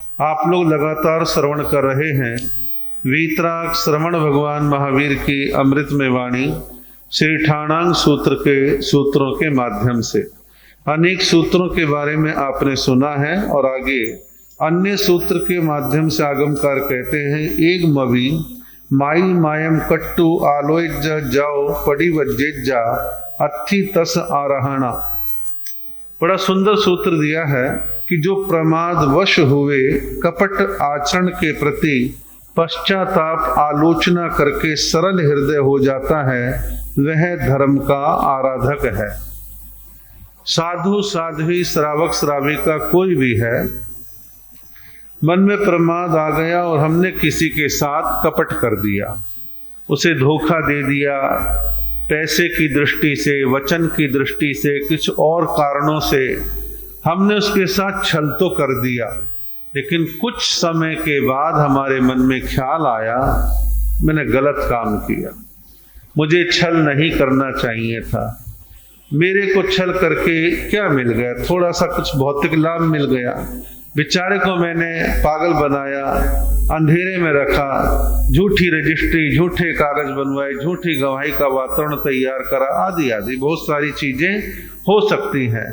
आप लोग लगातार श्रवण कर रहे हैं वीतराग श्रवण भगवान महावीर की अमृतमय वाणी श्री ठाणांग सूत्र के सूत्रों के माध्यम से। अनेक सूत्रों के बारे में आपने सुना है और आगे अन्य सूत्र के माध्यम से आगमकार कहते हैं एक मवी माई मायम कट्टू आलोय जाओ पड़ी वज्जा अथी तस आरहणा। बड़ा सुंदर सूत्र दिया है कि जो प्रमाद वश हुए कपट आचरण के प्रति पश्चाताप आलोचना करके सरल हृदय हो जाता है, वह धर्म का आराधक है। साधु साध्वी श्रावक श्राविका कोई भी है, मन में प्रमाद आ गया और हमने किसी के साथ कपट कर दिया, उसे धोखा दे दिया, पैसे की दृष्टि से, वचन की दृष्टि से, कुछ और कारणों से हमने उसके साथ छल तो कर दिया, लेकिन कुछ समय के बाद हमारे मन में ख्याल आया मैंने गलत काम किया, मुझे छल नहीं करना चाहिए था। मेरे को छल करके क्या मिल गया? थोड़ा सा कुछ भौतिक लाभ मिल गया। बेचारे को मैंने पागल बनाया, अंधेरे में रखा, झूठी रजिस्ट्री, झूठे कागज बनवाए, झूठी गवाही का वातावरण तैयार करा, आदि आदि बहुत सारी चीजें हो सकती हैं।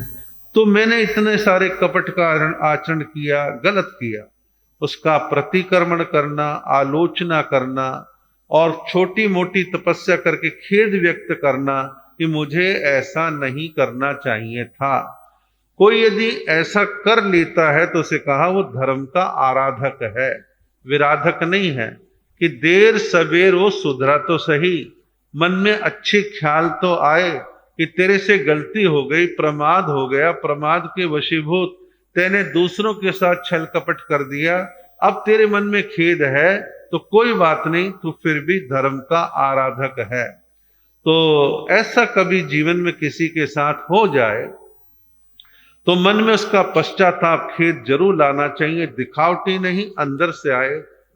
तो मैंने इतने सारे कपट का आचरण किया, गलत किया। उसका प्रतिक्रमण करना, आलोचना करना और छोटी मोटी तपस्या करके खेद व्यक्त करना कि मुझे ऐसा नहीं करना चाहिए था। कोई यदि ऐसा कर लेता है तो उसे कहा वो धर्म का आराधक है, विराधक नहीं है। कि देर सवेर वो सुधरा तो सही, मन में अच्छे ख्याल तो आए कि तेरे से गलती हो गई, प्रमाद हो गया, प्रमाद के वशीभूत तेने दूसरों के साथ छल कपट कर दिया, अब तेरे मन में खेद है तो कोई बात नहीं, तू फिर भी धर्म का आराधक है। तो ऐसा कभी जीवन में किसी के साथ हो जाए तो मन में उसका पश्चाताप, खेद जरूर लाना चाहिए। दिखावटी नहीं, अंदर से आए,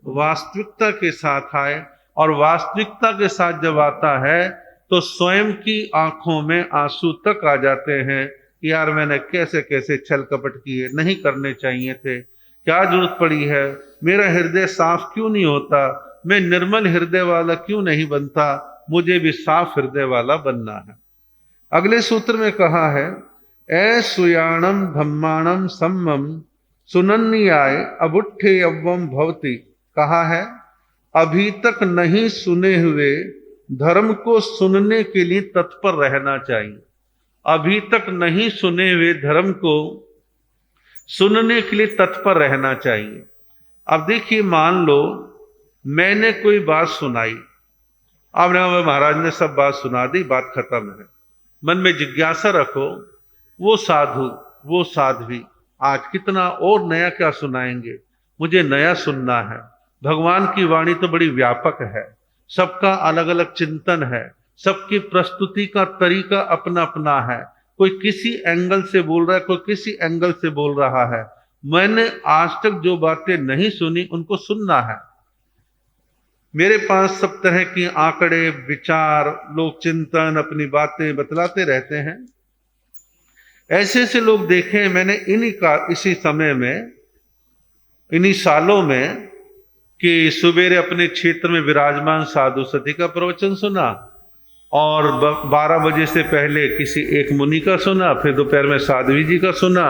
वास्तविकता के साथ आए। और वास्तविकता के साथ जब आता है तो स्वयं की आंखों में आंसू तक आ जाते हैं कि यार मैंने कैसे कैसे छल कपट किए, नहीं करने चाहिए थे, क्या जरूरत पड़ी है, मेरा हृदय साफ क्यों नहीं होता, मैं निर्मल हृदय वाला क्यों नहीं बनता, मुझे भी साफ हृदय वाला बनना है। अगले सूत्र में कहा है सुयाणम धम्माणम सम्मम सुनन्याय अबुट्ठे अव्वम भवति। कहा है अभी तक नहीं सुने हुए धर्म को सुनने के लिए तत्पर रहना चाहिए। अभी तक नहीं सुने हुए धर्म को सुनने के लिए तत्पर रहना चाहिए। अब देखिए, मान लो मैंने कोई बात सुनाई, आपने महाराज ने सब बात सुना दी, बात खत्म है। मन में जिज्ञासा रखो, वो साधु, वो साध्वी आज कितना और नया क्या सुनाएंगे, मुझे नया सुनना है। भगवान की वाणी तो बड़ी व्यापक है, सबका अलग अलग चिंतन है, सबकी प्रस्तुति का तरीका अपना अपना है। कोई किसी एंगल से बोल रहा है, कोई किसी एंगल से बोल रहा है। मैंने आज तक जो बातें नहीं सुनी उनको सुनना है। मेरे पास सब तरह की आंकड़े, विचार, लोग चिंतन, अपनी बातें बतलाते रहते हैं। ऐसे ऐसे लोग देखे मैंने इसी समय में, इन्हीं सालों में, कि सुबेरे अपने क्षेत्र में विराजमान साधु सती का प्रवचन सुना और 12 बजे से पहले किसी एक मुनि का सुना, फिर दोपहर में साध्वी जी का सुना।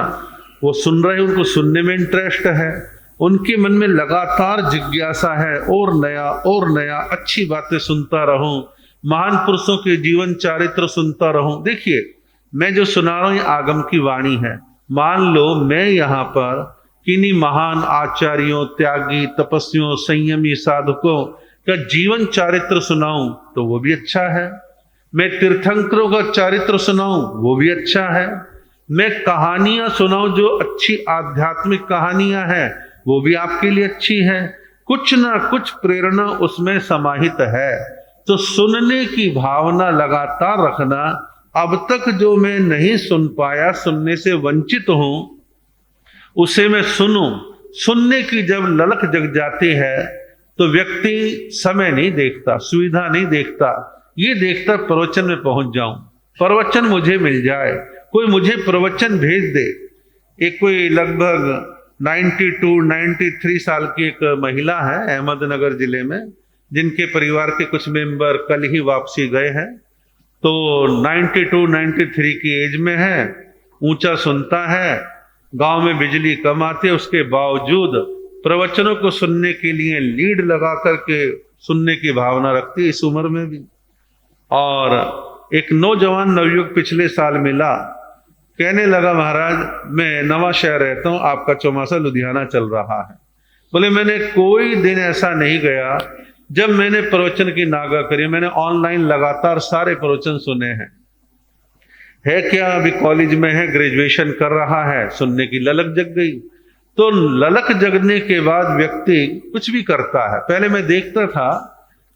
वो सुन रहे, उनको सुनने में इंटरेस्ट है, उनके मन में लगातार जिज्ञासा है, और नया अच्छी बातें सुनता रहूं, महान पुरुषों के जीवन चारित्र सुनता रहूं। देखिए, मैं जो सुना रहा हूं ये आगम की वाणी है। मान लो मैं यहाँ पर किन्हीं महान आचार्यों, त्यागी, तपस्वियों, संयमी साधकों का जीवन चारित्र सुनाऊं तो वो भी अच्छा है। मैं तीर्थंकरों का चारित्र सुनाऊं वो भी अच्छा है। मैं कहानियां सुनाऊं जो अच्छी आध्यात्मिक कहानियां हैं वो भी आपके लिए अच्छी है। कुछ ना कुछ प्रेरणा उसमें समाहित है। तो सुनने की भावना लगातार रखना। अब तक जो मैं नहीं सुन पाया, सुनने से वंचित हूं, उसे मैं सुनूं। सुनने की जब ललक जग जाती है तो व्यक्ति समय नहीं देखता, सुविधा नहीं देखता, ये देखता प्रवचन में पहुंच जाऊं, प्रवचन मुझे मिल जाए, कोई मुझे प्रवचन भेज दे। एक कोई लगभग 92 93 साल की एक महिला है अहमदनगर जिले में, जिनके परिवार के कुछ मेंबर कल ही वापसी गए हैं। तो 92 93 की एज में है, ऊंचा सुनता है, गांव में बिजली कम आती है, उसके बावजूद प्रवचनों को सुनने के लिए लीड लगा करके सुनने की भावना रखती है इस उम्र में भी। और एक नौजवान नवयुवक पिछले साल मिला, कहने लगा महाराज मैं नवा शहर रहता हूं, आपका चौमासा लुधियाना चल रहा है। बोले मैंने कोई दिन ऐसा नहीं गया जब मैंने प्रवचन की नागा करी, मैंने ऑनलाइन लगातार सारे प्रवचन सुने हैं। है क्या अभी कॉलेज में है, ग्रेजुएशन कर रहा है, सुनने की ललक जग गई। तो ललक जगने के बाद व्यक्ति कुछ भी करता है। पहले मैं देखता था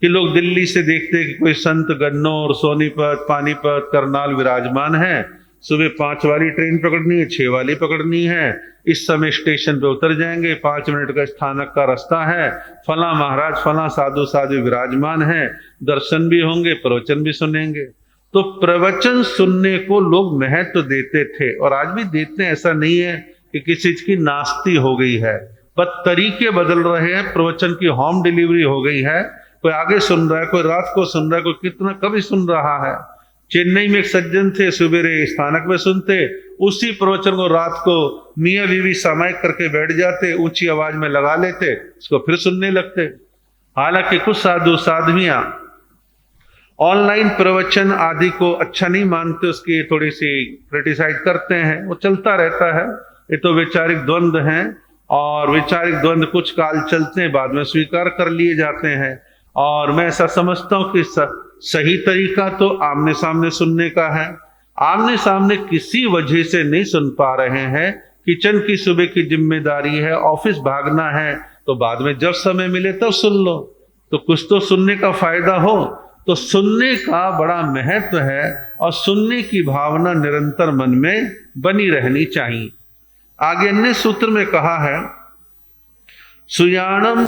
कि लोग दिल्ली से देखते कि कोई संत गन्नौर, सोनीपत, पानीपत, करनाल विराजमान है, सुबह 5 वाली ट्रेन पकड़नी है, 6 वाली पकड़नी है, इस समय स्टेशन पे उतर जाएंगे, 5 मिनट का स्थानक का रास्ता है, फला महाराज फला साधु साधु विराजमान है, दर्शन भी होंगे, प्रवचन भी सुनेंगे। तो प्रवचन सुनने को लोग महत्व देते थे और आज भी देते हैं। ऐसा नहीं है कि किसी चीज की नास्ती हो गई है, बस तरीके बदल रहे हैं। प्रवचन की होम डिलीवरी हो गई है, कोई आगे सुन रहा है, कोई रात को सुन रहा है, कोई कितना कभी सुन रहा है। चेन्नई में एक सज्जन थे, सवेरे स्थानक में सुनते, उसी प्रवचन को रात को मियाँ बीवी सामायिक करके बैठ जाते, ऊंची आवाज में लगा लेते, उसको फिर सुनने लगते। हालांकि कुछ साधु साध्वियां ऑनलाइन प्रवचन आदि को अच्छा नहीं मानते, उसकी थोड़ी सी क्रिटिसाइज करते हैं, वो चलता रहता है। ये तो वैचारिक द्वंद्व हैं और वैचारिक द्वंद्व कुछ काल चलते हैं, बाद में स्वीकार कर लिए जाते हैं। और मैं ऐसा समझता हूं कि सही तरीका तो आमने सामने सुनने का है। आमने सामने किसी वजह से नहीं सुन पा रहे हैं, किचन की सुबह की जिम्मेदारी है, ऑफिस भागना है, तो बाद में जब समय मिले तब सुन लो, तो कुछ तो सुनने का फायदा हो। तो सुनने का बड़ा महत्व है और सुनने की भावना निरंतर मन में बनी रहनी चाहिए। आगे अन्य सूत्र में कहा है, सुयाणम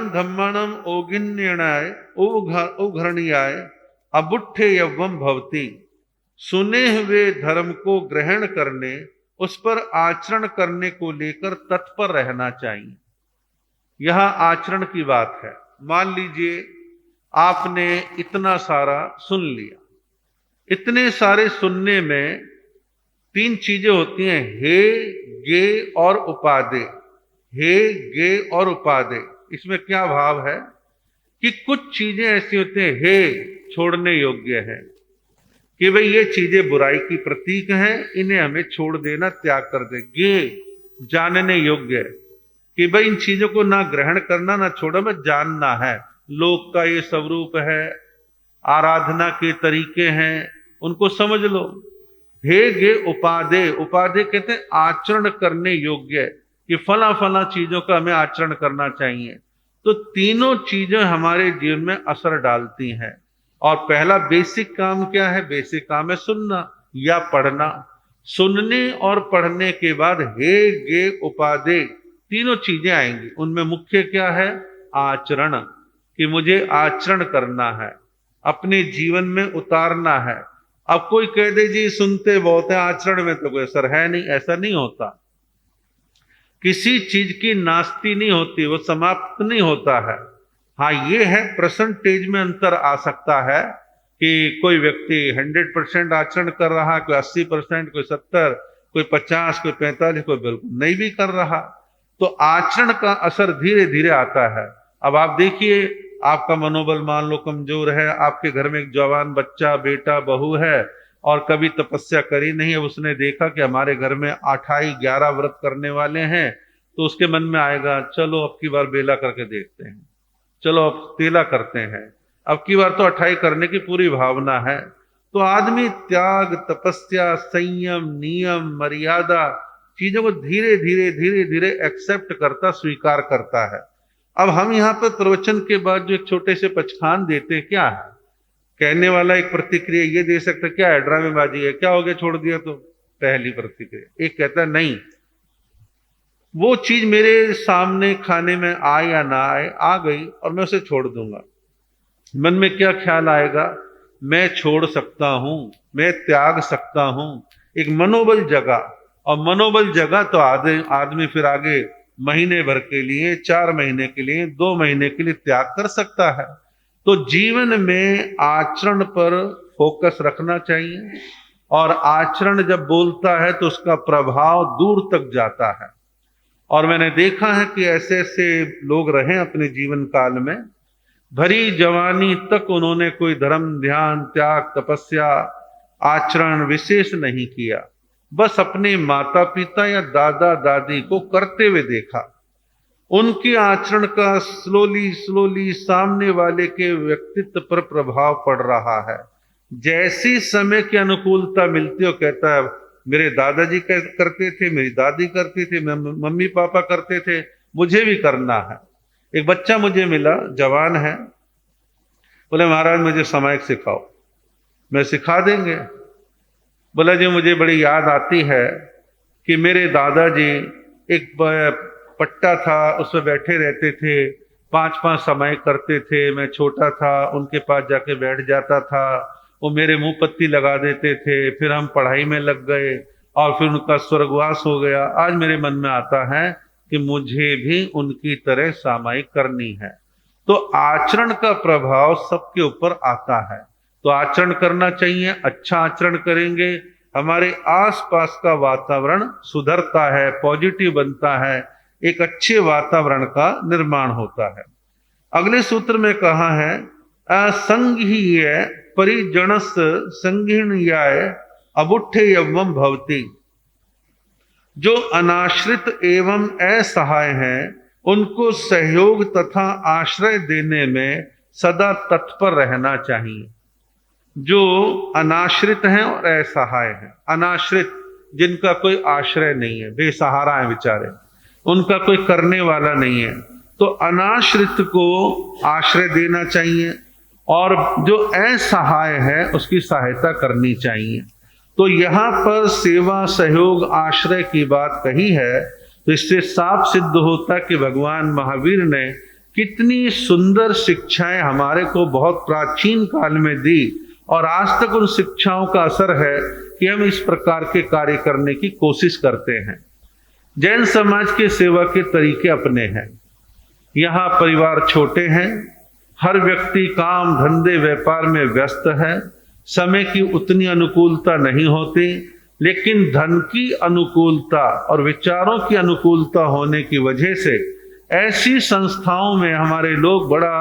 धम्माणम ओगिन्यणाय उघरणीयाय अबुट्ठे यवम भवती। सुने हुए धर्म को ग्रहण करने, उस पर आचरण करने को लेकर तत्पर रहना चाहिए। यह आचरण की बात है। मान लीजिए आपने इतना सारा सुन लिया, इतने सारे सुनने में 3 चीजें होती हैं, हे, गे और उपादे। हे, गे और उपादे, इसमें क्या भाव है कि कुछ चीजें ऐसी होती हैं, हे छोड़ने योग्य है कि भाई ये चीजें बुराई की प्रतीक हैं, इन्हें हमें छोड़ देना, त्याग कर दे। गे जानने योग्य है कि भाई इन चीजों को ना ग्रहण करना ना छोड़ना, बस जानना है। लोक का ये स्वरूप है, आराधना के तरीके हैं, उनको समझ लो। हे गे उपादे, उपादे कहते हैं आचरण करने योग्य, कि फला फला चीजों का हमें आचरण करना चाहिए। तो तीनों चीजें हमारे जीवन में असर डालती हैं। और पहला बेसिक काम क्या है? बेसिक काम है सुनना या पढ़ना। सुनने और पढ़ने के बाद हे गे उपादे तीनों चीजें आएंगी। उनमें मुख्य क्या है? आचरण, कि मुझे आचरण करना है, अपने जीवन में उतारना है। अब कोई कह दे जी सुनते बहुत है, आचरण में तो कोई असर है नहीं, ऐसा नहीं होता। किसी चीज की नास्ती नहीं होती, वो समाप्त नहीं होता है। हाँ ये है परसेंटेज में अंतर आ सकता है कि कोई व्यक्ति 100% आचरण कर रहा, कोई 80%, कोई 70%, कोई 50%, कोई 45%, कोई बिल्कुल नहीं भी कर रहा। तो आचरण का असर धीरे धीरे आता है। अब आप देखिए, आपका मनोबल मान लो कमजोर है, आपके घर में एक जवान बच्चा, बेटा, बहू है और कभी तपस्या करी नहीं है, उसने देखा कि हमारे घर में 28-11 व्रत करने वाले हैं, तो उसके मन में आएगा चलो अब की बार बेला करके देखते हैं, चलो अब तेला करते हैं, अब की बार तो 28 करने की पूरी भावना है। तो आदमी त्याग, तपस्या, संयम, नियम, मर्यादा चीजों को धीरे धीरे धीरे धीरे एक्सेप्ट करता, स्वीकार करता है। अब हम यहाँ पर प्रवचन के बाद जो एक छोटे से पचखान देते हैं, क्या है? कहने वाला एक प्रतिक्रिया ये दे सकता, क्या है ड्रामेबाजी है, क्या हो गया छोड़ दिया तो, पहली प्रतिक्रिया। एक कहता है नहीं, वो चीज मेरे सामने खाने में आए या ना आए, आ गई और मैं उसे छोड़ दूंगा। मन में क्या ख्याल आएगा? मैं छोड़ सकता हूं, मैं त्याग सकता हूं। एक मनोबल जगा और मनोबल जगा तो आदमी फिर आगे महीने भर के लिए, 4 महीने के लिए, 2 महीने के लिए त्याग कर सकता है। तो जीवन में आचरण पर फोकस रखना चाहिए, और आचरण जब बोलता है तो उसका प्रभाव दूर तक जाता है। और मैंने देखा है कि ऐसे ऐसे लोग रहे अपने जीवन काल में, भरी जवानी तक उन्होंने कोई धर्म, ध्यान, त्याग, तपस्या, आचरण विशेष नहीं किया, बस अपने माता पिता या दादा दादी को करते हुए देखा। उनके आचरण का स्लोली सामने वाले के व्यक्तित्व पर प्रभाव पड़ रहा है। जैसी समय की अनुकूलता मिलती हो, कहता है मेरे दादाजी करते थे, मेरी दादी करती थी, मम्मी पापा करते थे, मुझे भी करना है। एक बच्चा मुझे मिला, जवान है, बोले महाराज मुझे सामायिक सिखाओ। मैं सिखा देंगे। बोला जी मुझे बड़ी याद आती है कि मेरे दादाजी एक पट्टा था, उस पर बैठे रहते थे, 5-5 सामायिक करते थे। मैं छोटा था, उनके पास जाके बैठ जाता था, वो मेरे मुंह पत्ती लगा देते थे, फिर हम पढ़ाई में लग गए और फिर उनका स्वर्गवास हो गया। आज मेरे मन में आता है कि मुझे भी उनकी तरह सामायिक करनी है। तो आचरण का प्रभाव सबके ऊपर आता है, तो आचरण करना चाहिए। अच्छा आचरण करेंगे, हमारे आसपास का वातावरण सुधरता है, पॉजिटिव बनता है, एक अच्छे वातावरण का निर्माण होता है। अगले सूत्र में कहा है असंगीय परिजनस संगीणयाय अबुट्ठे यवम भवति। जो अनाश्रित एवं असहाय हैं उनको सहयोग तथा आश्रय देने में सदा तत्पर रहना चाहिए। जो अनाश्रित हैं और असहाय हैं, अनाश्रित जिनका कोई आश्रय नहीं है, बेसहारा है बेचारे, उनका कोई करने वाला नहीं है, तो अनाश्रित को आश्रय देना चाहिए, और जो असहाय है उसकी सहायता करनी चाहिए। तो यहाँ पर सेवा, सहयोग, आश्रय की बात कही है, तो इससे साफ सिद्ध होता कि भगवान महावीर ने कितनी सुंदर शिक्षाएं हमारे को बहुत प्राचीन काल में दी, और आज तक उन शिक्षाओं का असर है कि हम इस प्रकार के कार्य करने की कोशिश करते हैं। जैन समाज के सेवा के तरीके अपने हैं। यहाँ परिवार छोटे हैं, हर व्यक्ति काम, धंधे, व्यापार में व्यस्त है, समय की उतनी अनुकूलता नहीं होती, लेकिन धन की अनुकूलता और विचारों की अनुकूलता होने की वजह से ऐसी संस्थाओं में हमारे लोग बड़ा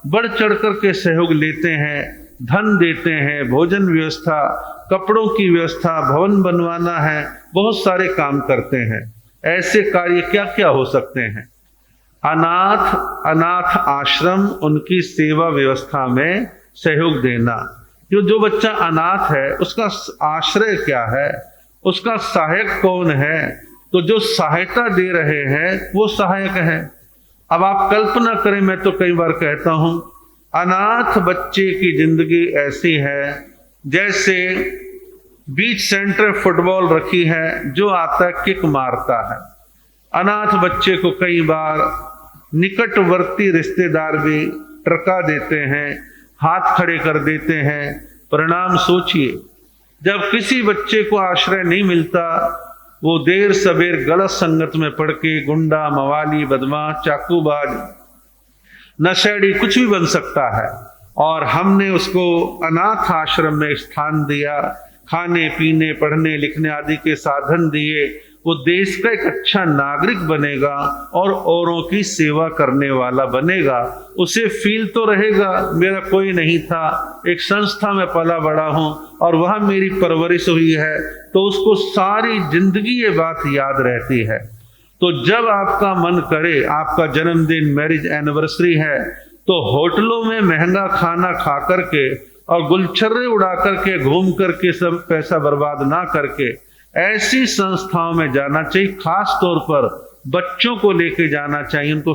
बढ़ चढ़ कर के सहयोग लेते हैं, धन देते हैं, भोजन व्यवस्था, कपड़ों की व्यवस्था, भवन बनवाना है, बहुत सारे काम करते हैं। ऐसे कार्य क्या क्या हो सकते हैं? अनाथ आश्रम, उनकी सेवा व्यवस्था में सहयोग देना। जो बच्चा अनाथ है उसका आश्रय क्या है, उसका सहायक कौन है? तो जो सहायता दे रहे हैं वो सहायक है। अब आप कल्पना करें, मैं तो कई बार कहता हूं, अनाथ बच्चे की जिंदगी ऐसी है जैसे बीच सेंटर फुटबॉल रखी है, जो आता है किक मारता है। अनाथ बच्चे को कई बार निकटवर्ती रिश्तेदार भी टरका देते हैं, हाथ खड़े कर देते हैं। परिणाम सोचिए, जब किसी बच्चे को आश्रय नहीं मिलता, वो देर सवेर गलत संगत में पड़ के गुंडा, मवाली, बदमाश, चाकूबाज, नशेड़ी कुछ भी बन सकता है। और हमने उसको अनाथ आश्रम में स्थान दिया, खाने पीने, पढ़ने लिखने आदि के साधन दिए, वो देश का एक अच्छा नागरिक बनेगा और औरों की सेवा करने वाला बनेगा। उसे फील तो रहेगा मेरा कोई नहीं था, एक संस्था में पला बड़ा हूं और वहां मेरी परवरिश हुई है, तो उसको सारी जिंदगी ये बात याद रहती है। तो जब आपका मन करे, आपका जन्मदिन, मैरिज एनिवर्सरी है, तो होटलों में महंगा खाना खा करके और गुलछर्रे उड़ा करके, घूम करके, सब पैसा बर्बाद ना करके ऐसी संस्थाओं में जाना चाहिए। खास तौर पर बच्चों को लेके जाना चाहिए। उनको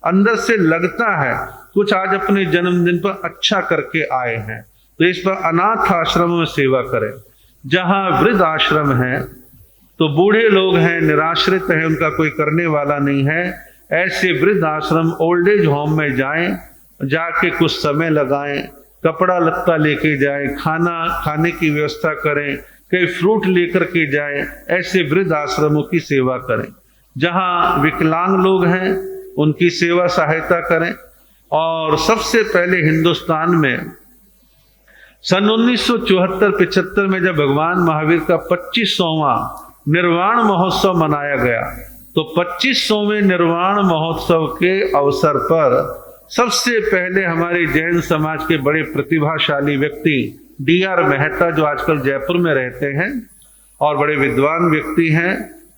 अंदर से लगता है कुछ आज अपने जन्मदिन पर अच्छा करके आए हैं, तो इस पर अनाथ आश्रमों में सेवा करें। जहां वृद्ध आश्रम है तो बूढ़े लोग हैं, निराश्रित हैं, उनका कोई करने वाला नहीं है, ऐसे वृद्ध आश्रम, ओल्ड एज होम में जाएं, जाके कुछ समय लगाएं, कपड़ा लत्ता लेके जाएं, खाना खाने की व्यवस्था करें, कई फ्रूट लेकर के जाएं, ऐसे वृद्ध आश्रमों की सेवा करें। जहां विकलांग लोग हैं उनकी सेवा सहायता करें। और सबसे पहले हिंदुस्तान में सन 1974-75 में जब भगवान महावीर का 25वां निर्वाण महोत्सव मनाया गया, तो 25वें निर्वाण महोत्सव के अवसर पर सबसे पहले हमारे जैन समाज के बड़े प्रतिभाशाली व्यक्ति D.R. मेहता, जो आजकल जयपुर में रहते हैं और बड़े विद्वान व्यक्ति हैं,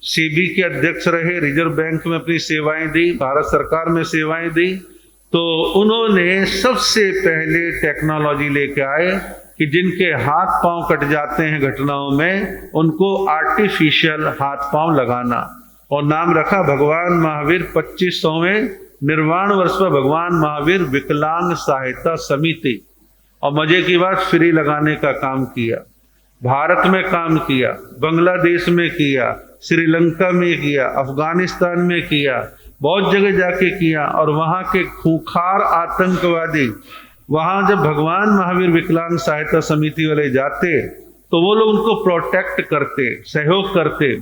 सेबी के अध्यक्ष रहे, रिजर्व बैंक में अपनी सेवाएं दी, भारत सरकार में सेवाएं दी, तो उन्होंने सबसे पहले टेक्नोलॉजी लेके आए कि जिनके हाथ पांव कट जाते हैं घटनाओं में, उनको आर्टिफिशियल हाथ पांव लगाना, और नाम रखा भगवान महावीर 25वें निर्वाण वर्ष पर भगवान महावीर विकलांग सहायता समिति। और मजे की बात, फ्री लगाने का काम किया, भारत में काम किया, बांग्लादेश में किया, श्रीलंका में किया, अफगानिस्तान में किया, बहुत जगह जाके किया। और वहां के खूंखार आतंकवादी, वहां जब भगवान महावीर विकलांग सहायता समिति वाले जाते तो वो लोग उनको प्रोटेक्ट करते, सहयोग करते।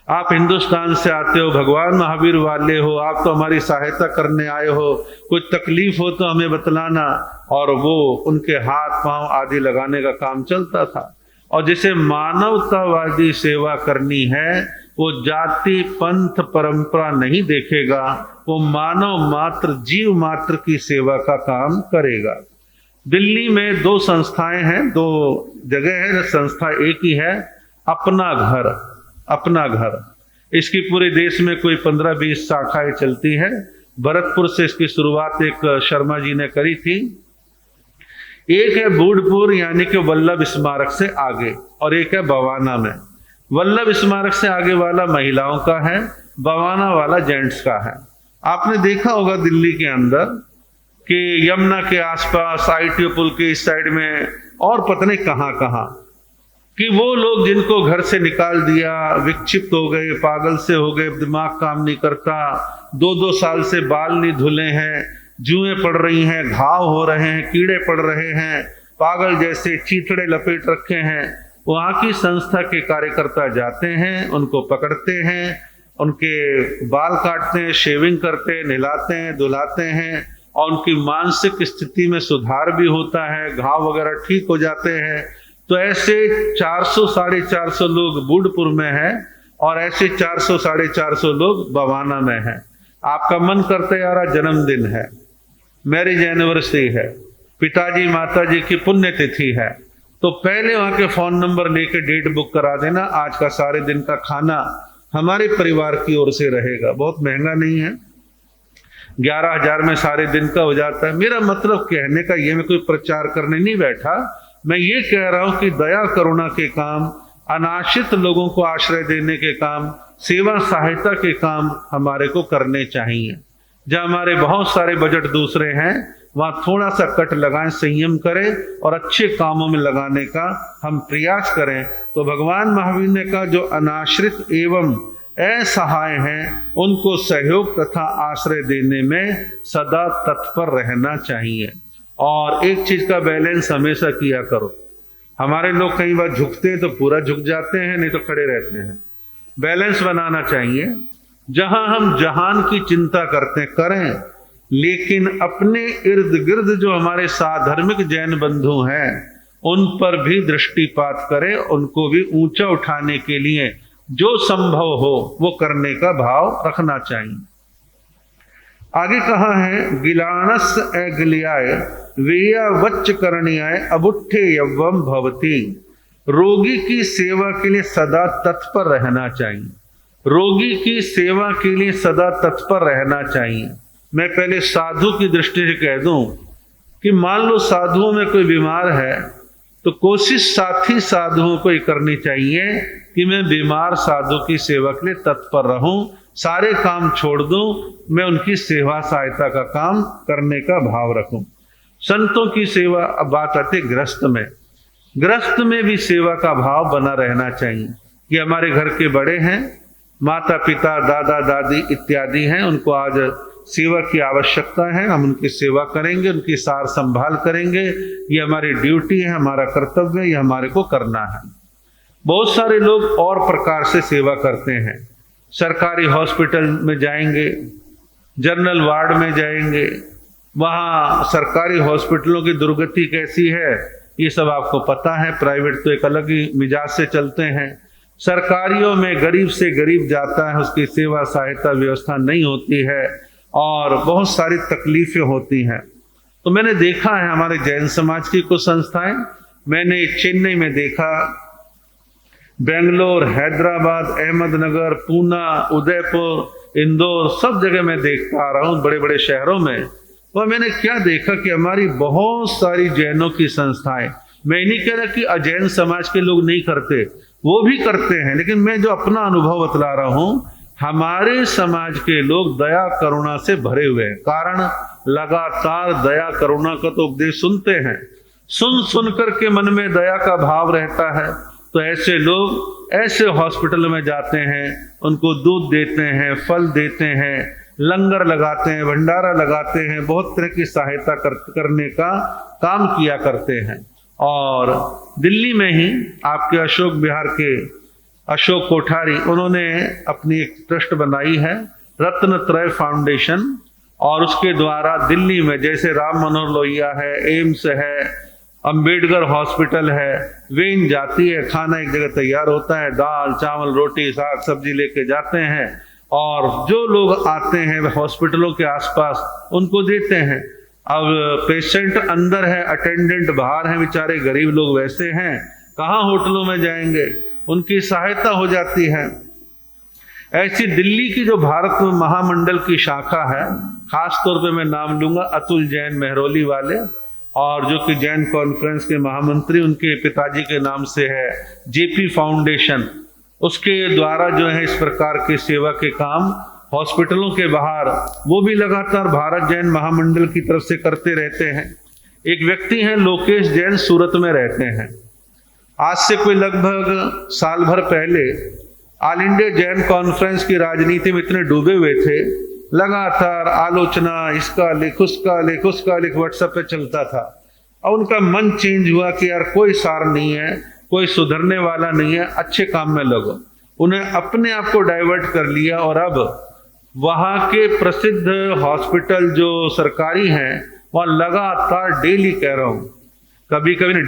आप हिंदुस्तान से आते हो, भगवान महावीर वाले हो, आप तो हमारी सहायता करने आए हो, कुछ तकलीफ हो तो हमें बतलाना। और वो उनके हाथ पांव आदि लगाने का काम चलता था। और जिसे मानवतावादी सेवा करनी है, वो जाति पंथ परंपरा नहीं देखेगा, वो मानव मात्र जीव मात्र की सेवा का काम करेगा। दिल्ली में 2 संस्थाएं हैं, 2 जगह है, संस्था एक ही है, अपना घर। अपना घर, इसकी पूरे देश में कोई 15-20 शाखाएं चलती है। भरतपुर से इसकी शुरुआत एक शर्मा जी ने करी थी। एक है बूढ़पुर यानी कि वल्लभ स्मारक से आगे, और एक है बवाना में। वल्लभ स्मारक से आगे वाला महिलाओं का है, बवाना वाला जेंट्स का है। आपने देखा होगा दिल्ली के अंदर कि यमुना के आसपास, ITO पुल के इस साइड में, और पता नहीं कहां कहां, कि वो लोग जिनको घर से निकाल दिया, विक्षिप्त हो गए, पागल से हो गए, दिमाग काम नहीं करता, 2-2 साल से बाल नहीं धुले हैं, जुएं पड़ रही हैं, घाव हो रहे हैं, कीड़े पड़ रहे हैं, पागल जैसे चीथड़े लपेट रखे हैं, वहाँ की संस्था के कार्यकर्ता जाते हैं, उनको पकड़ते हैं, उनके बाल काटते हैं, शेविंग करते हैं, नहलाते हैं, धुलाते हैं, और उनकी मानसिक स्थिति में सुधार भी होता है, घाव वगैरह ठीक हो जाते हैं। तो ऐसे 400-450 लोग बूढ़पुर में हैं, और ऐसे 400-450 लोग बवाना में हैं। आपका मन करता है यार, जन्मदिन है, मैरिज एनिवर्सरी है, पिताजी माताजी की पुण्यतिथि है, तो पहले वहां के फोन नंबर लेके डेट बुक करा देना। आज का सारे दिन का खाना हमारे परिवार की ओर से रहेगा, बहुत महंगा नहीं है, 11,000 में सारे दिन का हो जाता है। मेरा मतलब कहने का ये, मैं कोई प्रचार करने नहीं बैठा, मैं ये कह रहा हूं कि दया करुणा के काम, अनाश्रित लोगों को आश्रय देने के काम, सेवा सहायता के काम हमारे को करने चाहिए। जहाँ हमारे बहुत सारे बजट दूसरे हैं, वहां थोड़ा सा कट लगाएं, संयम करें और अच्छे कामों में लगाने का हम प्रयास करें। तो भगवान महावीर ने कहा, जो अनाश्रित एवं असहाय हैं, उनको सहयोग तथा आश्रय देने में सदा तत्पर रहना चाहिए। और एक चीज का बैलेंस हमेशा किया करो। हमारे लोग कई बार झुकते हैं तो पूरा झुक जाते हैं, नहीं तो खड़े रहते हैं। बैलेंस बनाना चाहिए। जहां हम जहान की चिंता करते करें, लेकिन अपने इर्द गिर्द जो हमारे साधर्मिक जैन बंधु हैं, उन पर भी दृष्टिपात करें, उनको भी ऊंचा उठाने के लिए जो संभव हो वो करने का भाव रखना चाहिए। आगे कहा है, गिलानस अगिलियाय वेया वच्च करणीयाय अबुट्ठे यव्वम भवती। रोगी की सेवा के लिए सदा तत्पर रहना चाहिए। रोगी की सेवा के लिए सदा तत्पर रहना चाहिए। मैं पहले साधु की दृष्टि से कह दूं कि मान लो साधुओं में कोई बीमार है, तो कोशिश साथी साधुओं को ही करनी चाहिए कि मैं बीमार साधु की सेवा के लिए तत्पर रहूं, सारे काम छोड़ दूं, मैं उनकी सेवा सहायता का काम करने का भाव रखूं। संतों की सेवा, अब बात आती गृहस्थ में। गृहस्थ में भी सेवा का भाव बना रहना चाहिए कि हमारे घर के बड़े हैं, माता पिता दादा दादी इत्यादि हैं, उनको आज सेवा की आवश्यकता है, हम उनकी सेवा करेंगे, उनकी सार संभाल करेंगे। ये हमारी ड्यूटी है, हमारा कर्तव्य है, ये हमारे को करना है। बहुत सारे लोग और प्रकार से सेवा करते हैं। सरकारी हॉस्पिटल में जाएंगे, जनरल वार्ड में जाएंगे, वहाँ सरकारी हॉस्पिटलों की दुर्गति कैसी है ये सब आपको पता है। प्राइवेट तो एक अलग ही मिजाज से चलते हैं। सरकारियों में गरीब से गरीब जाता है, उसकी सेवा सहायता व्यवस्था नहीं होती है और बहुत सारी तकलीफें होती हैं। तो मैंने देखा है हमारे जैन समाज की कुछ संस्थाएं, मैंने चेन्नई में देखा, बेंगलोर, हैदराबाद, अहमदनगर, पूना, उदयपुर, इंदौर, सब जगह मैं देखता आ रहा हूँ बड़े बड़े शहरों में। और मैंने क्या देखा कि हमारी बहुत सारी जैनों की संस्थाएं, मैं नहीं कह रहा कि अजैन समाज के लोग नहीं करते, वो भी करते हैं, लेकिन मैं जो अपना अनुभव बतला रहा हूँ, हमारे समाज के लोग दया करुणा से भरे हुए हैं। कारण लगातार दया करुणा का तो उपदेश सुनते हैं, सुन सुन करके मन में दया का भाव रहता है। तो ऐसे लोग ऐसे हॉस्पिटल में जाते हैं, उनको दूध देते हैं, फल देते हैं, लंगर लगाते हैं, भंडारा लगाते हैं, बहुत तरह की सहायता करने का काम किया करते हैं। और दिल्ली में ही आपके अशोक विहार के अशोक कोठारी, उन्होंने अपनी एक ट्रस्ट बनाई है रत्नत्रय फाउंडेशन, और उसके द्वारा दिल्ली में जैसे राम मनोहर लोहिया है, एम्स है, अंबेडकर हॉस्पिटल है, वेन जाती है, खाना एक जगह तैयार होता है, दाल चावल रोटी साग सब्जी लेके जाते हैं और जो लोग आते हैं हॉस्पिटलों के आसपास उनको देते हैं। अब पेशेंट अंदर है, अटेंडेंट बाहर है, बेचारे गरीब लोग वैसे हैं, कहाँ होटलों में जाएंगे, उनकी सहायता हो जाती है। ऐसी दिल्ली की जो भारत में महामंडल की शाखा है, खास तौर पे मैं नाम लूंगा अतुल जैन मेहरौली वाले, और जो कि जैन कॉन्फ्रेंस के महामंत्री, उनके पिताजी के नाम से है जेपी फाउंडेशन, उसके द्वारा जो है इस प्रकार के सेवा के काम हॉस्पिटलों के बाहर वो भी लगातार भारत जैन महामंडल की तरफ से करते रहते हैं। एक व्यक्ति हैं लोकेश जैन, सूरत में रहते हैं। आज से कोई लगभग साल भर पहले ऑल इंडिया जैन कॉन्फ्रेंस की राजनीति में इतने डूबे हुए थे, लगातार आलोचना, इसका लिख उसका लिख उसका लिख व्हाट्सएप पे चलता था। और उनका मन चेंज हुआ कि यार कोई सार नहीं है, कोई सुधरने वाला नहीं है, अच्छे काम में लगो। उन्हें अपने आप को डाइवर्ट कर लिया और अब वहाँ के प्रसिद्ध हॉस्पिटल जो सरकारी हैं वहाँ लगातार डेली, कह रहा हूँ कभी कभी ना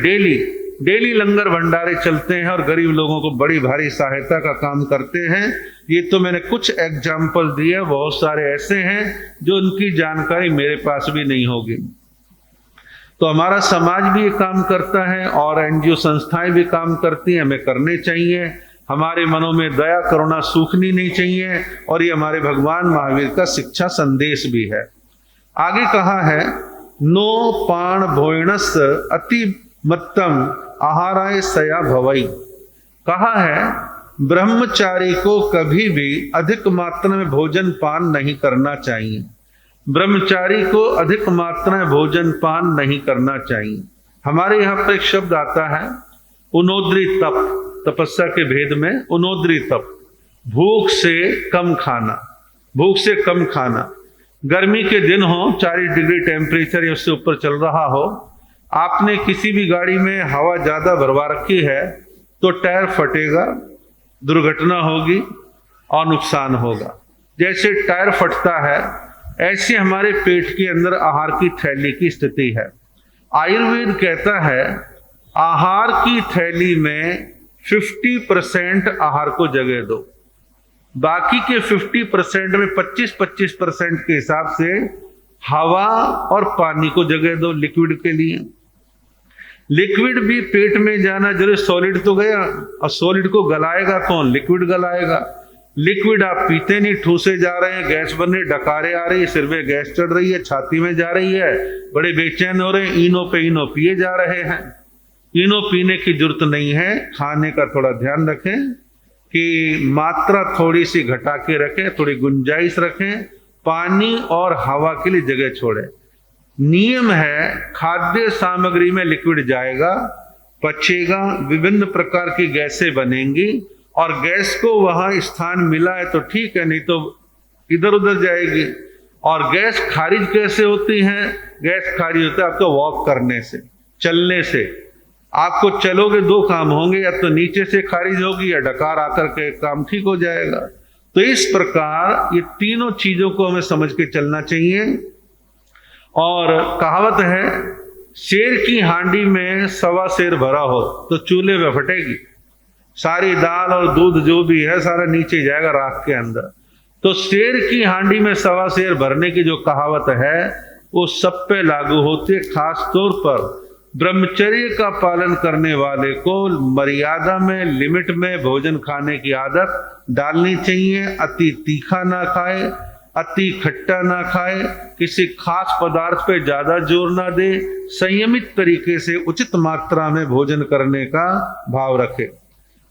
डेली लंगर भंडारे चलते हैं और गरीब लोगों को बड़ी भारी सहायता का काम करते हैं। ये तो मैंने कुछ एग्जाम्पल दिए, बहुत सारे ऐसे हैं जो उनकी जानकारी मेरे पास भी नहीं होगी। तो हमारा समाज भी ये काम करता है और एनजीओ संस्थाएं भी काम करती हैं, हमें करने चाहिए। हमारे मनों में दया करुणा सूखनी नहीं चाहिए, और ये हमारे भगवान महावीर का शिक्षा संदेश भी है। आगे कहा है, नो पाण भोइणस अति मत्तम आहाराय सया भवई। कहा है ब्रह्मचारी को कभी भी अधिक मात्रा में भोजन पान नहीं करना चाहिए। ब्रह्मचारी को अधिक मात्रा में भोजन पान नहीं करना चाहिए। हमारे यहाँ पर एक शब्द आता है उनोद्री तप, तपस्या के भेद में उनोद्री तप, भूख से कम खाना, भूख से कम खाना। गर्मी के दिन हो, 40 डिग्री टेम्परेचर या उससे ऊपर चल रहा हो, आपने किसी भी गाड़ी में हवा ज्यादा भरवा रखी है तो टायर फटेगा, दुर्घटना होगी और नुकसान होगा। जैसे टायर फटता है ऐसे हमारे पेट के अंदर आहार की थैली की स्थिति है। आयुर्वेद कहता है आहार की थैली में 50% आहार को जगह दो, बाकी के 50% में 25% के हिसाब से हवा और पानी को जगह दो लिक्विड के लिए। लिक्विड भी पेट में जाना जरूरी, सॉलिड तो गया, और सॉलिड को गलाएगा कौन? लिक्विड गलाएगा। लिक्विड आप पीते नहीं, ठूसे जा रहे हैं, गैस बन रही, डकारे आ रही है, सिर में गैस चढ़ रही है, छाती में जा रही है, बड़े बेचैन हो रहे हैं, इनो पे इनो पिए जा रहे हैं। इनो पीने की जरूरत नहीं है। खाने का थोड़ा ध्यान रखें कि मात्रा थोड़ी सी घटा के रखें, थोड़ी गुंजाइश रखें, पानी और हवा के लिए जगह छोड़ें। नियम है खाद्य सामग्री में लिक्विड जाएगा, पचेगा, विभिन्न प्रकार की गैसें बनेंगी, और गैस को वहां स्थान मिला है तो ठीक है, नहीं तो इधर उधर जाएगी। और गैस खारिज कैसे होती है? गैस खारिज होता है आपको वॉक करने से, चलने से। आपको चलोगे दो काम होंगे, या तो नीचे से खारिज होगी या डकार आकर के काम ठीक हो जाएगा। तो इस प्रकार ये तीनों चीजों को हमें समझ के चलना चाहिए। और कहावत है, शेर की हांडी में सवा शेर भरा हो तो चूल्हे में फटेगी। सारी दाल और दूध जो भी है सारा नीचे जाएगा राख के अंदर। तो शेर की हांडी में सवा शेर भरने की जो कहावत है वो सब पे लागू होती है। खास तौर पर ब्रह्मचर्य का पालन करने वाले को मर्यादा में, लिमिट में भोजन खाने की आदत डालनी चाहिए। अति तीखा ना खाए, अति खट्टा ना खाए, किसी खास पदार्थ पे ज्यादा जोर ना दे, संयमित तरीके से उचित मात्रा में भोजन करने का भाव रखे।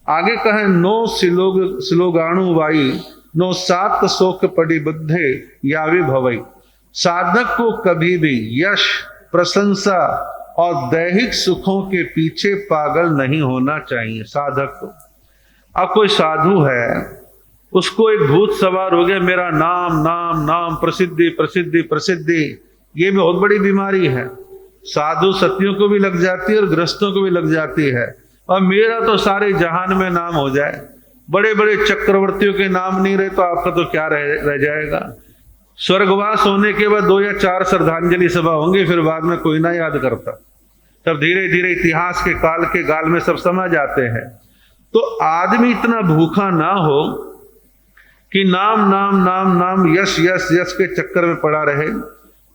आगे कहे, नो सिलोगाणु वाई, नो सात शोक पड़ी बुद्धे यावी भवई। साधक को कभी भी यश, प्रशंसा और दैहिक सुखों के पीछे पागल नहीं होना चाहिए साधक को। अब कोई साधु है, उसको एक भूत सवार हो गया, मेरा नाम नाम नाम, प्रसिद्धि प्रसिद्धि प्रसिद्धि, ये बहुत बड़ी बीमारी है। साधु सतियों को भी लग जाती है और गृहस्थों को भी लग जाती है। और मेरा तो सारे जहान में नाम हो जाए। बड़े बड़े चक्रवर्तियों के नाम नहीं रहे तो आपका तो क्या रह जाएगा। स्वर्गवास होने के बाद 2 या 4 श्रद्धांजलि सभा होंगी, फिर बाद में कोई ना याद करता। तब धीरे धीरे इतिहास के काल के गाल में सब समझ आते हैं। तो आदमी इतना भूखा ना हो कि नाम नाम नाम नाम, यश यश यश के चक्कर में पड़ा रहे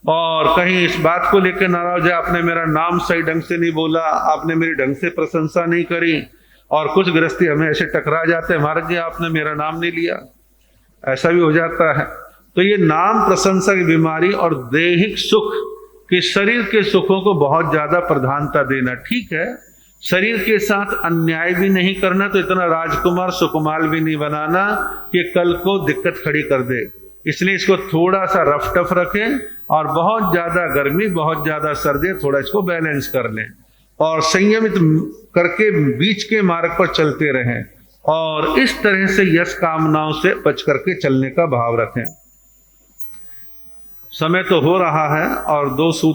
और कहीं इस बात को लेकर नाराज है, आपने मेरा नाम सही ढंग से नहीं बोला, आपने मेरी ढंग से प्रशंसा नहीं करी। और कुछ गृहस्थी हमें ऐसे टकरा जाते हैं, महाराज जी आपने मेरा नाम नहीं लिया, ऐसा भी हो जाता है। तो ये नाम प्रशंसा की बीमारी और दैहिक सुख कि शरीर के सुखों को बहुत ज्यादा प्रधानता देना, ठीक है, शरीर के साथ अन्याय भी नहीं करना, तो इतना राजकुमार सुकुमार भी नहीं बनाना कि कल को दिक्कत खड़ी कर दे। इसलिए इसको थोड़ा सा रफ टफ रखें और बहुत ज्यादा गर्मी, बहुत ज्यादा सर्दी, थोड़ा इसको बैलेंस कर लें और संयमित करके बीच के मार्ग पर चलते रहें और इस तरह से यश कामनाओं से बच करके चलने का भाव रखें। समय तो हो रहा है और 2 सूत्र